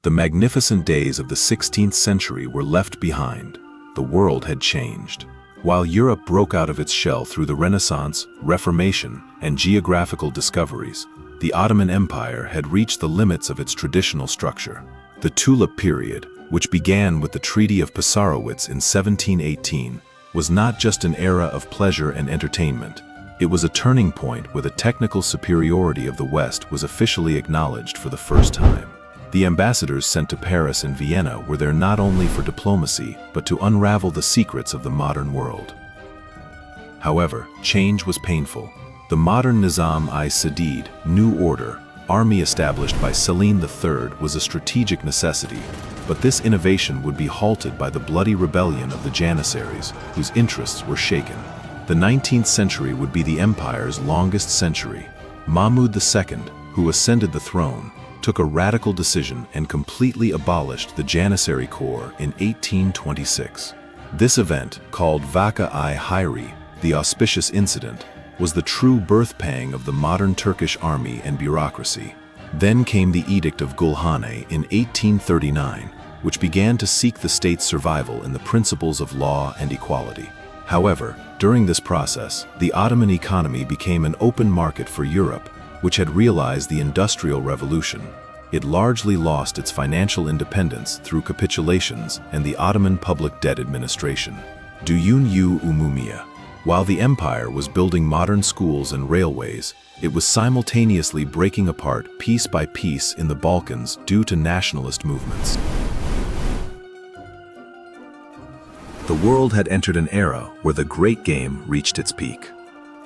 The magnificent days of the 16th century were left behind. The world had changed. While Europe broke out of its shell through the Renaissance, Reformation, and geographical discoveries, the Ottoman Empire had reached the limits of its traditional structure. The Tulip period, which began with the Treaty of Sèvres in 1718, was not just an era of pleasure and entertainment. It was a turning point where the technical superiority of the West was officially acknowledged for the first time. The ambassadors sent to Paris and Vienna were there not only for diplomacy, but to unravel the secrets of the modern world. However, change was painful. The modern Nizam-i-Sadid, New Order, army established by Selim III was a strategic necessity, but this innovation would be halted by the bloody rebellion of the Janissaries, whose interests were shaken. The 19th century would be the empire's longest century. Mahmud II, who ascended the throne, took a radical decision and completely abolished the Janissary Corps in 1826. This event, called Vaka-i-Hayri, the auspicious incident, was the true birth pang of the modern Turkish army and bureaucracy. Then came the Edict of Gülhane in 1839, which began to seek the state's survival in the principles of law and equality. However, during this process, the Ottoman economy became an open market for Europe, which had realized the Industrial Revolution. It largely lost its financial independence through capitulations and the Ottoman Public Debt Administration. Dünya Umumiyya. While the empire was building modern schools and railways, it was simultaneously breaking apart piece by piece in the Balkans due to nationalist movements. The world had entered an era where the Great Game reached its peak.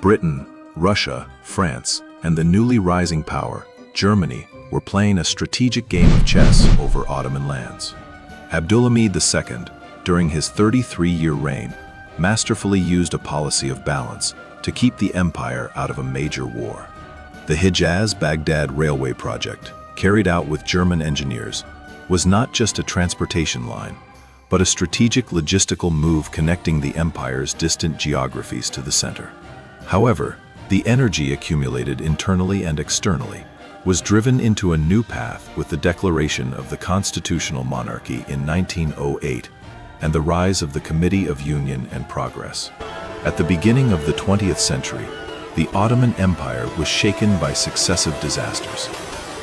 Britain, Russia, France, and the newly rising power, Germany, were playing a strategic game of chess over Ottoman lands. Abdülhamid II, during his 33-year reign, masterfully used a policy of balance to keep the empire out of a major war. The Hijaz-Baghdad railway project, carried out with German engineers, was not just a transportation line, but a strategic logistical move connecting the empire's distant geographies to the center. However, the energy accumulated internally and externally was driven into a new path with the declaration of the constitutional monarchy in 1908 and the rise of the Committee of Union and Progress. At the beginning of the 20th century, the Ottoman Empire was shaken by successive disasters.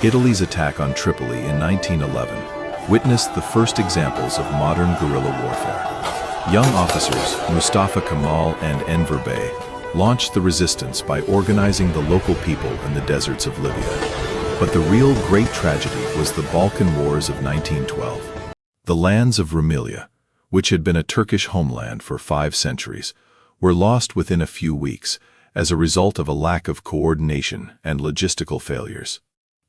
Italy's attack on Tripoli in 1911 witnessed the first examples of modern guerrilla warfare. Young officers Mustafa Kemal and Enver Bey launched the resistance by organizing the local people in the deserts of Libya. But the real great tragedy was the Balkan Wars of 1912. The lands of Rumelia, which had been a Turkish homeland for 5 centuries, were lost within a few weeks as a result of a lack of coordination and logistical failures.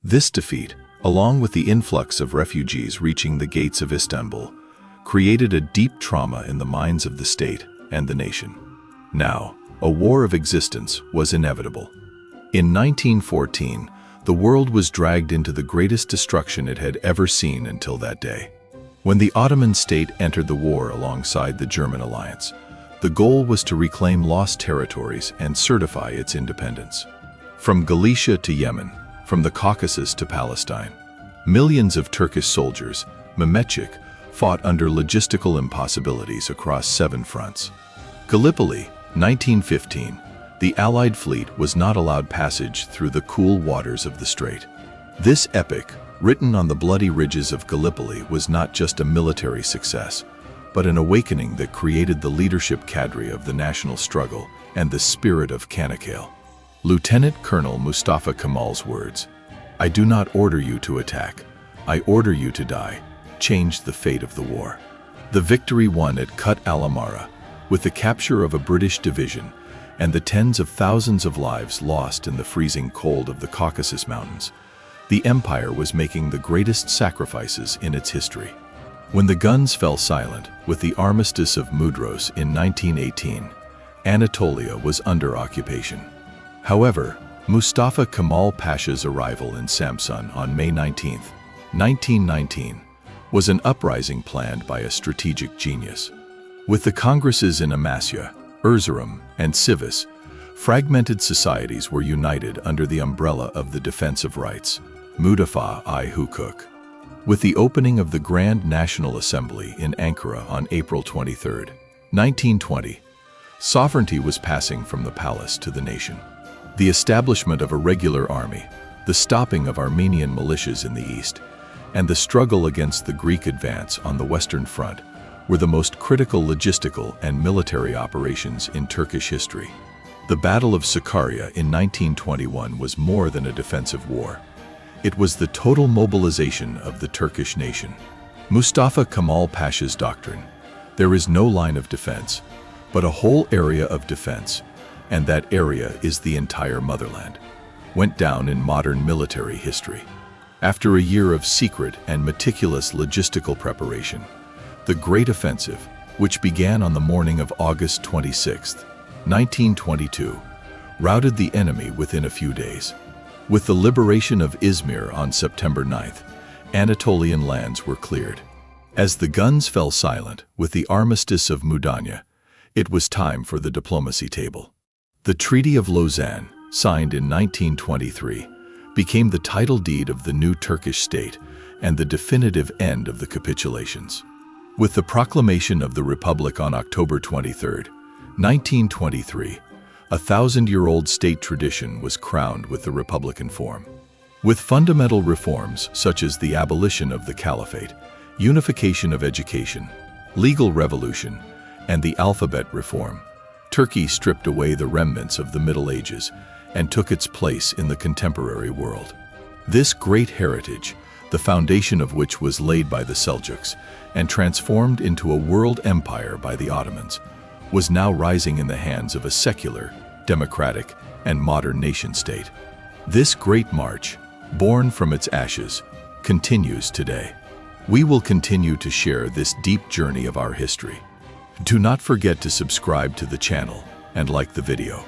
This defeat, along with the influx of refugees reaching the gates of Istanbul, created a deep trauma in the minds of the state and the nation. Now, a war of existence was inevitable. In 1914, the world was dragged into the greatest destruction it had ever seen until that day. When the Ottoman state entered the war alongside the German alliance, the goal was to reclaim lost territories and certify its independence. From Galicia to Yemen, from the Caucasus to Palestine, millions of Turkish soldiers, Mehmetçik, fought under logistical impossibilities across 7 fronts. Gallipoli, 1915, the Allied fleet was not allowed passage through the cool waters of the strait. This epic, written on the bloody ridges of Gallipoli, was not just a military success, but an awakening that created the leadership cadre of the national struggle and the spirit of Çanakkale. Lieutenant Colonel Mustafa Kemal's words, "I do not order you to attack, I order you to die," changed the fate of the war. The victory won at Kut al-Amara, with the capture of a British division and the tens of thousands of lives lost in the freezing cold of the Caucasus Mountains, the empire was making the greatest sacrifices in its history. When the guns fell silent with the armistice of Mudros in 1918, Anatolia was under occupation. However, Mustafa Kemal Pasha's arrival in Samsun on May 19, 1919, was an uprising planned by a strategic genius. With the congresses in Amasya, Erzurum, and Sivas, fragmented societies were united under the umbrella of the defense of rights, Müdafaa-i Hukuk. with the opening of the Grand National Assembly in Ankara on April 23, 1920, sovereignty was passing from the palace to the nation. The establishment of a regular army, the stopping of Armenian militias in the east, and the struggle against the Greek advance on the Western Front were the most critical logistical and military operations in Turkish history. The Battle of Sakarya in 1921 was more than a defensive war. It was the total mobilization of the Turkish nation. Mustafa Kemal Pasha's doctrine, there is no line of defense, but a whole area of defense, and that area is the entire motherland, went down in modern military history. After a year of secret and meticulous logistical preparation, the Great Offensive, which began on the morning of August 26, 1922, routed the enemy within a few days. With the liberation of Izmir on September 9th, Anatolian lands were cleared. As the guns fell silent with the armistice of Mudanya, it was time for the diplomacy table. The Treaty of Lausanne, signed in 1923, became the title deed of the new Turkish state and the definitive end of the capitulations. With the proclamation of the Republic on October 23, 1923, a thousand-year-old state tradition was crowned with the Republican form. With fundamental reforms such as the abolition of the Caliphate, unification of education, legal revolution, and the alphabet reform, Turkey stripped away the remnants of the Middle Ages and took its place in the contemporary world. This great heritage, the foundation of which was laid by the Seljuks and transformed into a world empire by the Ottomans, was now rising in the hands of a secular, democratic, and modern nation-state. This great march, born from its ashes, continues today. We will continue to share this deep journey of our history. Do not forget to subscribe to the channel and like the video.